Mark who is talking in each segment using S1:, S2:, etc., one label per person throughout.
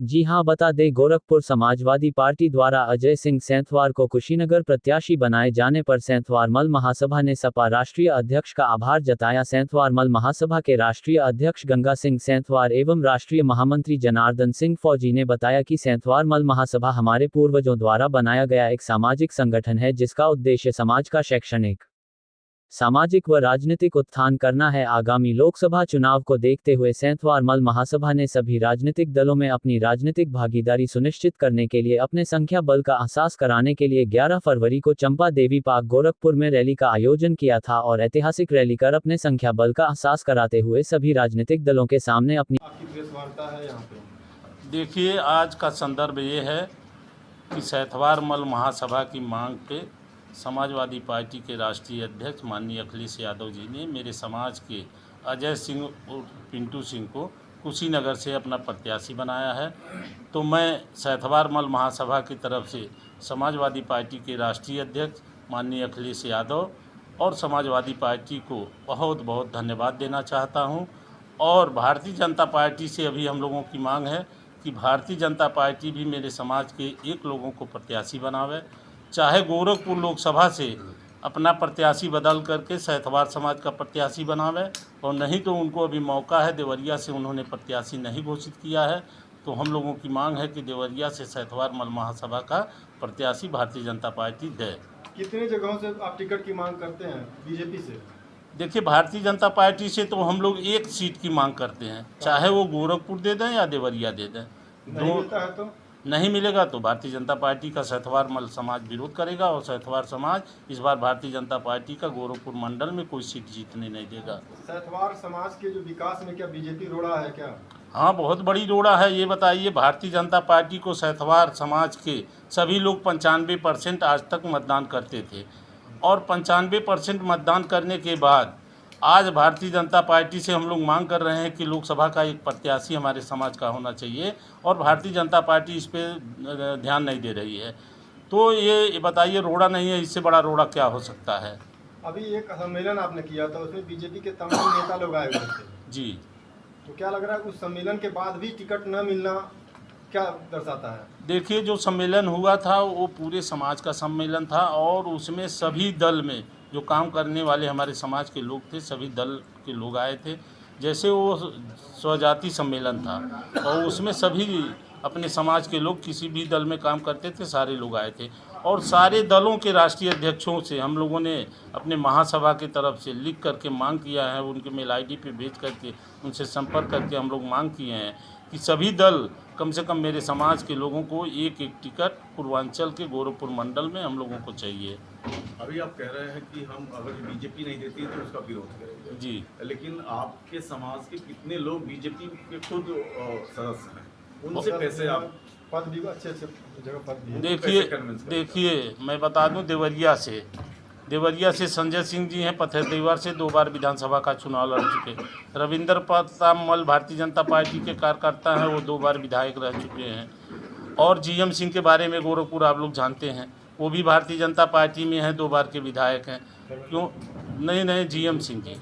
S1: जी हां, बता दें गोरखपुर समाजवादी पार्टी द्वारा अजय सिंह सेंथवार को कुशीनगर प्रत्याशी बनाए जाने पर सेंथवार मल महासभा ने सपा राष्ट्रीय अध्यक्ष का आभार जताया। सेंथवार मल महासभा के राष्ट्रीय अध्यक्ष गंगा सिंह सेंथवार एवं राष्ट्रीय महामंत्री जनार्दन सिंह फौजी ने बताया कि सेंथवार मल महासभा हमारे पूर्वजों द्वारा बनाया गया एक सामाजिक संगठन है जिसका उद्देश्य समाज का शैक्षणिक, सामाजिक व राजनीतिक उत्थान करना है। आगामी लोकसभा चुनाव को देखते हुए सेंथवार मल महासभा ने सभी राजनीतिक दलों में अपनी राजनीतिक भागीदारी सुनिश्चित करने के लिए अपने संख्या बल का एहसास कराने के लिए 11 फरवरी को चंपा देवी पार्क गोरखपुर में रैली का आयोजन किया था और ऐतिहासिक रैली कर अपने संख्या बल का एहसास कराते हुए सभी राजनीतिक दलों के सामने अपनी
S2: प्रेस वार्ता है यहाँ पे।
S3: देखिए, आज का संदर्भ ये है कि सेंथवार मल महासभा की मांग पे समाजवादी पार्टी के राष्ट्रीय अध्यक्ष माननीय अखिलेश यादव जी ने मेरे समाज के अजय सिंह और पिंटू सिंह को कुशीनगर से अपना प्रत्याशी बनाया है। तो मैं सेंथवार मल महासभा की तरफ से समाजवादी पार्टी के राष्ट्रीय अध्यक्ष माननीय अखिलेश यादव और समाजवादी पार्टी को बहुत बहुत धन्यवाद देना चाहता हूं। और भारतीय जनता पार्टी से अभी हम लोगों की मांग है कि भारतीय जनता पार्टी भी मेरे समाज के एक लोगों को प्रत्याशी बनावे, चाहे गोरखपुर लोकसभा से अपना प्रत्याशी बदल करके सेंथवार समाज का प्रत्याशी बनावे, और नहीं तो उनको अभी मौका है, देवरिया से उन्होंने प्रत्याशी नहीं घोषित किया है। तो हम लोगों की मांग है कि देवरिया से सेंथवार मल महासभा का प्रत्याशी भारतीय जनता पार्टी दे।
S2: कितने जगहों से आप टिकट की मांग करते हैं बीजेपी से?
S3: देखिए, भारतीय जनता पार्टी से तो हम लोग एक सीट की मांग करते हैं, चाहे वो गोरखपुर दे दें या देवरिया दे दें।
S2: नहीं मिलता है तो
S3: नहीं मिलेगा तो भारतीय जनता पार्टी का सेंथवार मल समाज विरोध करेगा और सेंथवार समाज इस बार भारतीय जनता पार्टी का गोरखपुर मंडल में कोई सीट जीतने नहीं देगा।
S2: सेंथवार समाज के जो विकास में क्या बीजेपी रोड़ा है क्या?
S3: हाँ, बहुत बड़ी रोड़ा है। ये बताइए, भारतीय जनता पार्टी को सेंथवार समाज के सभी लोग 95% आज तक मतदान करते थे, और 95% मतदान करने के बाद आज भारतीय जनता पार्टी से हम लोग मांग कर रहे हैं कि लोकसभा का एक प्रत्याशी हमारे समाज का होना चाहिए, और भारतीय जनता पार्टी इस पर ध्यान नहीं दे रही है। तो ये बताइए, रोड़ा नहीं है, इससे बड़ा रोड़ा क्या हो सकता है?
S2: अभी एक सम्मेलन आपने किया था, उसमें बीजेपी के तमाम नेता लोग आए हुए थे
S3: जी।
S2: तो क्या लग रहा है उस सम्मेलन के बाद भी टिकट न मिलना क्या दर्शाता है?
S3: देखिए, जो सम्मेलन हुआ था वो पूरे समाज का सम्मेलन था, और उसमें सभी दल में जो काम करने वाले हमारे समाज के लोग थे, सभी दल के लोग आए थे। जैसे वो स्वजाति सम्मेलन था और उसमें सभी अपने समाज के लोग किसी भी दल में काम करते थे, सारे लोग आए थे। और सारे दलों के राष्ट्रीय अध्यक्षों से हम लोगों ने अपने महासभा की तरफ से लिख करके मांग किया है, उनके मेल आईडी पे भेज करके उनसे संपर्क करके हम लोग मांग किए हैं कि सभी दल कम से कम मेरे समाज के लोगों को एक एक टिकट पूर्वांचल के गोरखपुर मंडल में हम लोगों को चाहिए।
S4: अभी आप कह रहे हैं कि हम अगर बीजेपी नहीं देती तो उसका विरोध करेंगे
S3: जी,
S4: लेकिन आपके समाज के कितने लोग बीजेपी के खुद सदस्य हैं, उनसे कैसे आप
S2: पद भी अच्छे जगह पद भी है।
S3: देखिए मैं बता दूं, देवरिया से संजय सिंह जी हैं, पथरदेवर से 2 बार विधानसभा का चुनाव लड़ चुके। रविंद्र प्रताप मल भारतीय जनता पार्टी के कार्यकर्ता हैं, वो 2 बार विधायक रह चुके हैं। और जीएम सिंह के बारे में गोरखपुर आप लोग जानते हैं, वो भी भारतीय जनता पार्टी में हैं, 2 बार के विधायक हैं। क्यों नहीं, जीएम सिंह जी,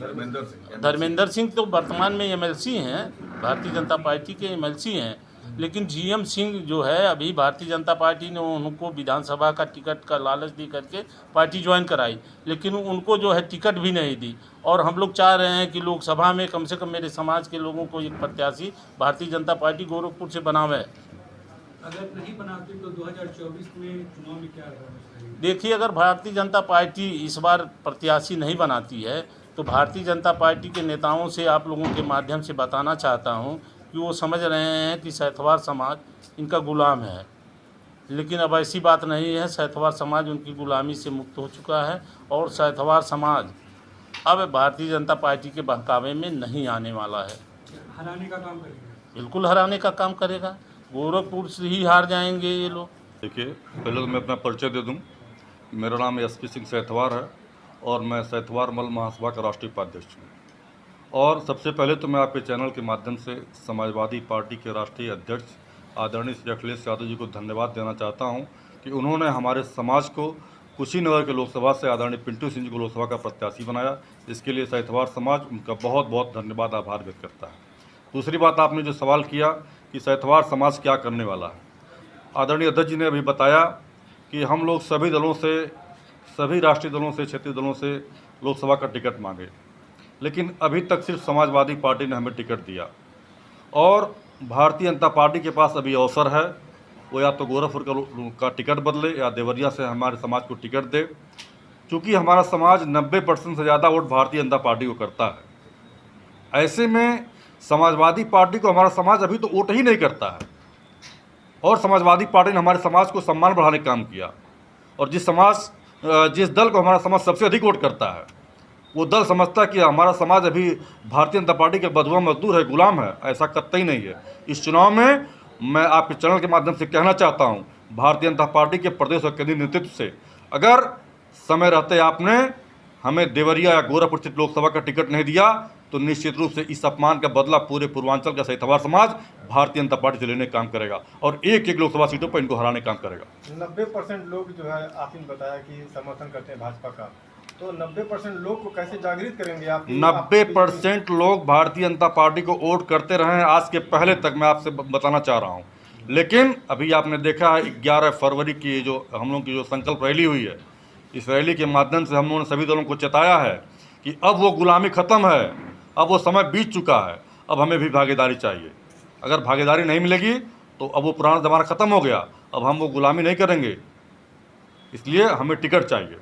S3: धर्मेंद्र सिंह तो वर्तमान में एमएलसी हैं, भारतीय जनता पार्टी के एमएलसी हैं। लेकिन जीएम सिंह जो है, अभी भारतीय जनता पार्टी ने उनको विधानसभा का टिकट का लालच दी करके पार्टी ज्वाइन कराई, लेकिन उनको जो है टिकट भी नहीं दी। और हम लोग चाह रहे हैं कि लोकसभा में कम से कम मेरे समाज के लोगों को एक प्रत्याशी भारतीय जनता पार्टी गोरखपुर से बनावे।
S5: अगर नहीं बनाते तो 2024 में चुनाव में क्या होगा?
S3: देखिए, अगर भारतीय जनता पार्टी इस बार प्रत्याशी नहीं बनाती है तो भारतीय जनता पार्टी के नेताओं से आप लोगों के माध्यम से बताना चाहता हूं कि वो समझ रहे हैं कि सेंथवार समाज इनका गुलाम है, लेकिन अब ऐसी बात नहीं है। सेंथवार समाज उनकी गुलामी से मुक्त हो चुका है, और सेंथवार समाज अब भारतीय जनता पार्टी के बहकावे में नहीं आने वाला है।
S5: हराने का काम करेगा?
S3: बिल्कुल हराने का काम करेगा। गोरखपुर से ही हार जाएंगे ये लोग।
S6: देखिए, पहले तो मैं अपना परिचय दे दूं। मेरा नाम एसपी सिंह सेंथवार है और मैं सेंथवार मल महासभा का राष्ट्रीय उपाध्यक्ष हूँ। और सबसे पहले तो मैं आपके चैनल के माध्यम से समाजवादी पार्टी के राष्ट्रीय अध्यक्ष आदरणीय श्री अखिलेश यादव जी को धन्यवाद देना चाहता हूं कि उन्होंने हमारे समाज को कुशीनगर के लोकसभा से आदरणीय पिंटू सिंह जी को लोकसभा का प्रत्याशी बनाया। इसके लिए सेंथवार समाज उनका बहुत बहुत धन्यवाद, आभार व्यक्त करता है। दूसरी बात, आपने जो सवाल किया कि सैंथवार समाज क्या करने वाला है। आदरणीय अध्यक्ष जी ने अभी बताया कि हम लोग सभी दलों से, सभी राष्ट्रीय दलों से, क्षेत्रीय दलों से लोकसभा का टिकट मांगे, लेकिन अभी तक सिर्फ समाजवादी पार्टी ने हमें टिकट दिया। और भारतीय जनता पार्टी के पास अभी अवसर है, वो या तो गोरखपुर का टिकट बदले या देवरिया से हमारे समाज को टिकट दे, क्योंकि हमारा समाज 90% से ज़्यादा वोट भारतीय जनता पार्टी को करता है। ऐसे में समाजवादी पार्टी को हमारा समाज अभी तो वोट ही नहीं करता है, और समाजवादी पार्टी ने हमारे समाज को सम्मान बढ़ाने का काम किया। और जिस दल को हमारा समाज सबसे अधिक वोट करता है, वो दल समझता है कि हमारा समाज अभी भारतीय जनता पार्टी के बदुआ मजदूर है, गुलाम है। ऐसा कतई नहीं है। इस चुनाव में मैं आपके चैनल के माध्यम से कहना चाहता हूँ, भारतीय जनता पार्टी के प्रदेश और केंद्रीय नेतृत्व से, अगर समय रहते आपने हमें देवरिया या गोरखपुर स्थित लोकसभा का टिकट नहीं दिया तो निश्चित रूप से इस अपमान का बदला पूरे पूर्वांचल का सैंथवार समाज भारतीय जनता पार्टी से लेने का काम करेगा और एक एक लोकसभा सीटों पर इनको हराने का काम करेगा।
S2: 90% लोग जो है, आपने बताया कि समर्थन करते हैं भाजपा का, तो 90% लोग को कैसे जागृत करेंगे आप?
S6: 90% लोग भारतीय जनता पार्टी को वोट करते रहे हैं आज के पहले तक, मैं आपसे बताना चाह रहा हूँ। लेकिन अभी आपने देखा है 11 फरवरी की जो हम लोगों की जो संकल्प रैली हुई है, इस रैली के माध्यम से हम लोगों ने सभी दलों को चेताया है कि अब वो गुलामी ख़त्म है, अब वो समय बीत चुका है, अब हमें भी भागीदारी चाहिए। अगर भागीदारी नहीं मिलेगी तो अब वो पुराना ज़माना ख़त्म हो गया, अब हम वो गुलामी नहीं करेंगे, इसलिए हमें टिकट चाहिए।